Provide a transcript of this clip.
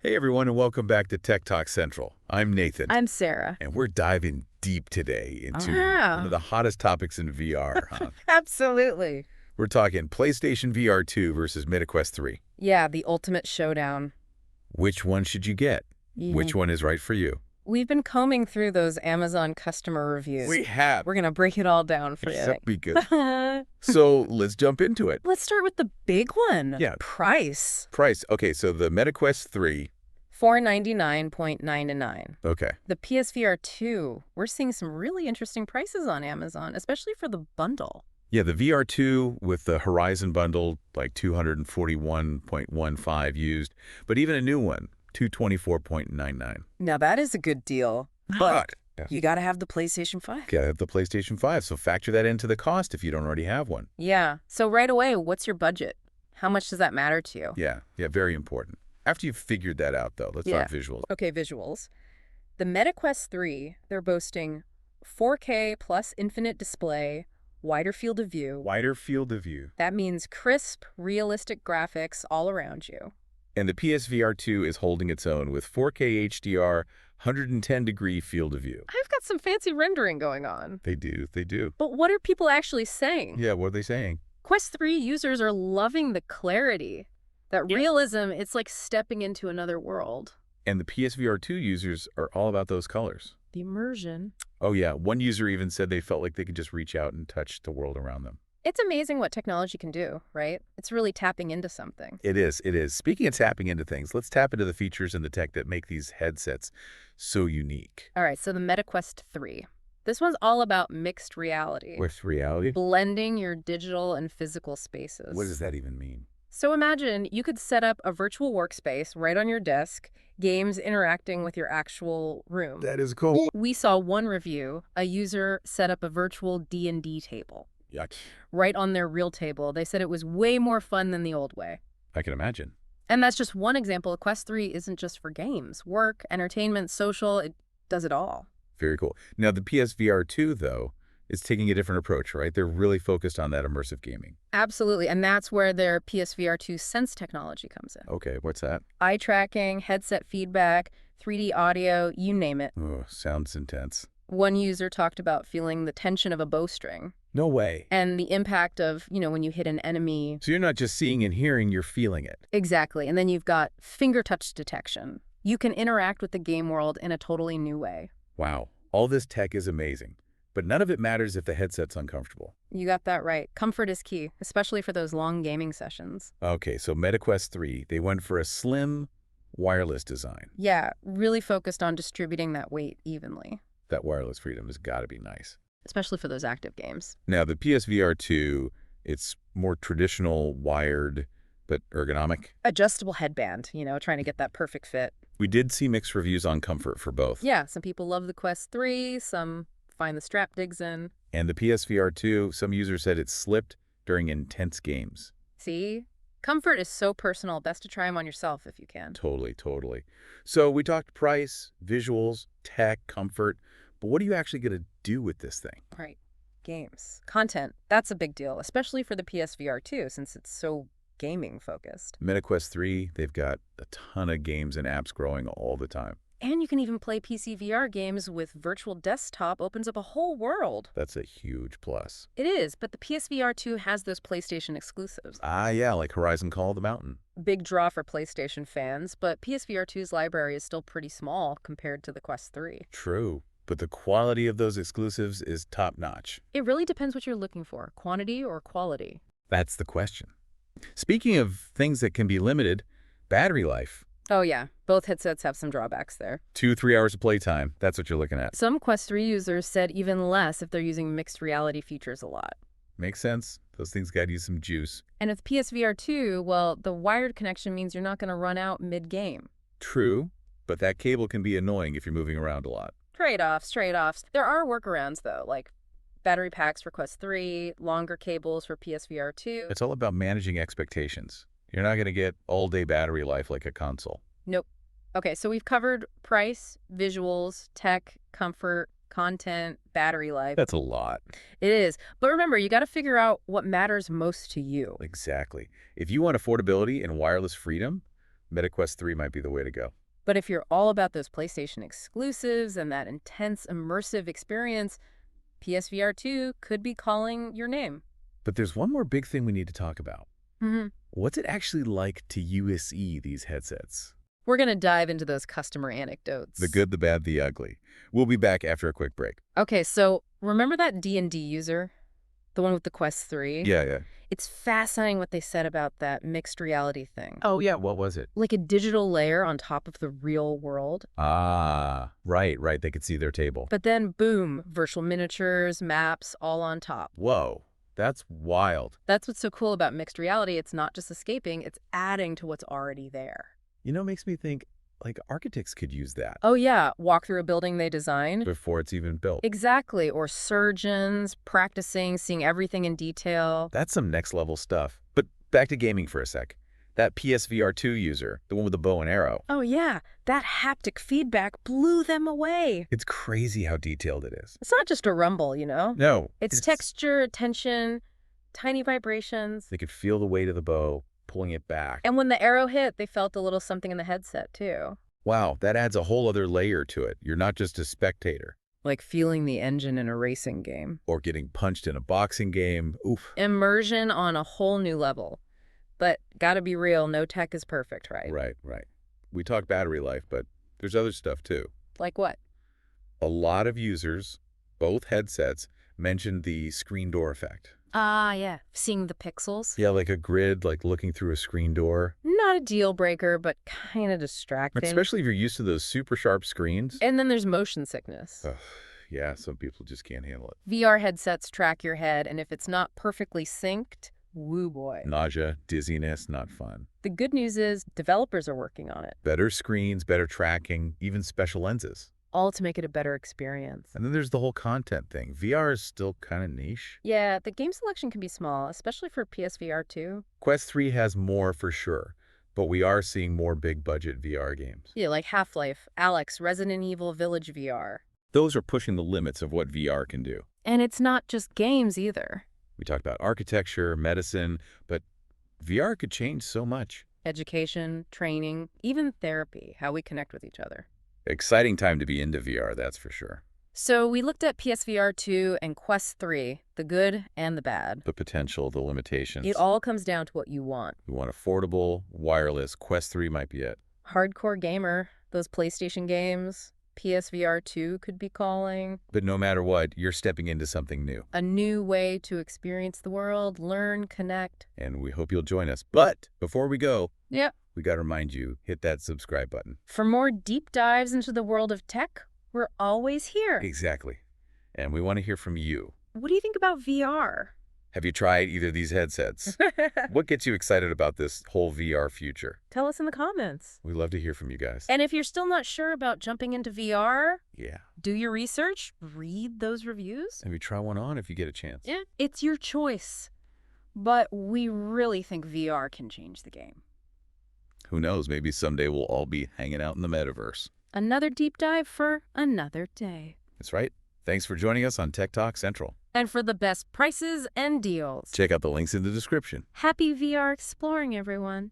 Hey everyone, and welcome back to Tech Talk Central. I'm Nathan, I'm Sarah. and we're diving deep today Oh, into one of yeah. the hottest topics in VR, huh? Absolutely. We're talking PlayStation VR2 versus MetaQuest 3. Yeah, the ultimate showdown. Which one should you get? Yeah. Which one is right for you? We've been combing through those Amazon customer reviews. We have. We're going to break it all down for you. That'd be good. So let's jump into it. Let's start with the big one. Yeah. Price. Price. Okay, so the MetaQuest 3. $499.99. Okay. The PSVR 2, we're seeing some really interesting prices on Amazon, especially for the bundle. Yeah, the VR2 with the Horizon bundle, like 241.15 used, but even a new one, 224.99. Now, that is a good deal, but you got to have the PlayStation 5. Gotta have the PlayStation 5, so factor that into the cost if you don't already have one. Yeah. So right away, what's your budget? How much does that matter to you? Yeah, very important. After you've figured that out, though, let's talk visuals. Okay, visuals. The MetaQuest 3, they're boasting 4K plus infinite display, wider field of view. Wider field of view. That means crisp, realistic graphics all around you. And the PSVR 2 is holding its own with 4K HDR, 110-degree field of view. I've got some fancy rendering going on. They do. But what are people actually saying? Yeah, what are they saying? Quest 3 users are loving the clarity. That realism, it's like stepping into another world. And the PSVR 2 users are all about those colors. The immersion. Oh, yeah. One user even said they felt like they could just reach out and touch the world around them. It's amazing what technology can do, right? It's really tapping into something. It is. Speaking of tapping into things, let's tap into the features and the tech that make these headsets so unique. All right, so the MetaQuest 3. This one's all about mixed reality. With reality? Blending your digital and physical spaces. What does that even mean? So imagine you could set up a virtual workspace right on your desk, games interacting with your actual room. That is cool. We saw one review, a user set up a virtual D&D table. Yuck. Right on their real table. They said it was way more fun than the old way. I can imagine. And that's just one example. Quest 3 isn't just for games. Work, entertainment, social, it does it all. Very cool. Now, the PSVR 2, though, is taking a different approach, right? They're really focused on that immersive gaming. Absolutely, and that's where their PSVR 2 Sense technology comes in. Okay, what's that? Eye tracking, headset feedback, 3D audio, you name it. Oh, sounds intense. One user talked about feeling the tension of a bowstring. No way. And the impact of, when you hit an enemy. So you're not just seeing and hearing, you're feeling it. Exactly, and then you've got finger touch detection. You can interact with the game world in a totally new way. Wow, all this tech is amazing. But none of it matters if the headset's uncomfortable. You got that right. Comfort is key, especially for those long gaming sessions. Okay, so MetaQuest 3, they went for a slim, wireless design. Yeah, really focused on distributing that weight evenly. That wireless freedom has got to be nice. Especially for those active games. Now, the PSVR 2, it's more traditional, wired, but ergonomic. Adjustable headband, trying to get that perfect fit. We did see mixed reviews on comfort for both. Yeah, some people love the Quest 3, some find the strap digs in. And the PSVR 2, some users said it slipped during intense games. See? Comfort is so personal. Best to try them on yourself if you can. Totally. So we talked price, visuals, tech, comfort, but what are you actually going to do with this thing? Right. Games. Content. That's a big deal, especially for the PSVR 2, since it's so gaming focused. MetaQuest 3, they've got a ton of games and apps growing all the time. And you can even play PC VR games with virtual desktop. Opens up a whole world. That's a huge plus. It is, but the PSVR 2 has those PlayStation exclusives. Ah, yeah, like Horizon Call of the Mountain. Big draw for PlayStation fans, but PSVR 2's library is still pretty small compared to the Quest 3. True, but the quality of those exclusives is top-notch. It really depends what you're looking for, quantity or quality. That's the question. Speaking of things that can be limited, battery life. Oh yeah, both headsets have some drawbacks there. 2-3 hours of playtime, that's what you're looking at. Some Quest 3 users said even less if they're using mixed reality features a lot. Makes sense. Those things got to use some juice. And with PSVR 2, well, the wired connection means you're not going to run out mid-game. True, but that cable can be annoying if you're moving around a lot. Trade-offs. There are workarounds, though, like battery packs for Quest 3, longer cables for PSVR 2. It's all about managing expectations. You're not going to get all-day battery life like a console. Nope. Okay, so we've covered price, visuals, tech, comfort, content, battery life. That's a lot. It is. But remember, you got to figure out what matters most to you. Exactly. If you want affordability and wireless freedom, MetaQuest 3 might be the way to go. But if you're all about those PlayStation exclusives and that intense immersive experience, PSVR 2 could be calling your name. But there's one more big thing we need to talk about. hmm What's it actually like to USE these headsets? We're going to dive into those customer anecdotes. The good, the bad, the ugly. We'll be back after a quick break. Okay, so remember that D&D user? The one with the Quest 3? Yeah. It's fascinating what they said about that mixed reality thing. Oh, yeah, what was it? Like a digital layer on top of the real world. Ah, right. They could see their table. But then, boom, virtual miniatures, maps, all on top. Whoa, that's wild. That's what's so cool about mixed reality. It's not just escaping, it's adding to what's already there. Makes me think, like, architects could use that. Oh yeah, walk through a building they designed. Before it's even built. Exactly, or surgeons practicing, seeing everything in detail. That's some next-level stuff. But back to gaming for a sec. That PSVR 2 user, the one with the bow and arrow. Oh yeah, that haptic feedback blew them away. It's crazy how detailed it is. It's not just a rumble, No. It's texture, tension, tiny vibrations. They could feel the weight of the bow, pulling it back. And when the arrow hit, they felt a little something in the headset, too. Wow, that adds a whole other layer to it. You're not just a spectator. Like feeling the engine in a racing game. Or getting punched in a boxing game. Oof. Immersion on a whole new level. But gotta be real, no tech is perfect, right? Right. We talk battery life, but there's other stuff too. Like what? A lot of users, both headsets, mentioned the screen door effect. Ah, yeah. Seeing the pixels. Yeah, like a grid, like looking through a screen door. Not a deal breaker, but kind of distracting. Especially if you're used to those super sharp screens. And then there's motion sickness. Ugh, yeah, some people just can't handle it. VR headsets track your head, and if it's not perfectly synced, woo boy. Nausea, dizziness, not fun. The good news is developers are working on it, Better screens, better tracking, even special lenses. all to make it a better experience. And then there's the whole content thing. VR is still kind of niche. Yeah, the game selection can be small, especially for PSVR 2. Quest 3 has more for sure, but we are seeing more big-budget VR games. Yeah, like Half-Life, Alex, Resident Evil Village VR. Those are pushing the limits of what VR can do. And it's not just games either. We talked about architecture, medicine, but VR could change so much. Education, training, even therapy, how we connect with each other. Exciting time to be into VR, that's for sure. So we looked at PSVR 2 and Quest 3, the good and the bad. The potential, the limitations. It all comes down to what you want. We want affordable, wireless. Quest 3 might be it. Hardcore gamer, those PlayStation games, PSVR 2 could be calling. But no matter what, you're stepping into something new. A new way to experience the world, learn, connect. And we hope you'll join us. But before we go, Yep. we got to remind you, hit that subscribe button. For more deep dives into the world of tech, we're always here. Exactly. And we want to hear from you. What do you think about VR? Have you tried either of these headsets? What gets you excited about this whole VR future? Tell us in the comments. We'd love to hear from you guys. And if you're still not sure about jumping into VR, Yeah. do your research, read those reviews. Maybe try one on if you get a chance. Yeah, it's your choice. But we really think VR can change the game. Who knows? Maybe someday we'll all be hanging out in the metaverse. Another deep dive for another day. That's right. Thanks for joining us on Tech Talk Central. And for the best prices and deals. Check out the links in the description. Happy VR exploring, everyone.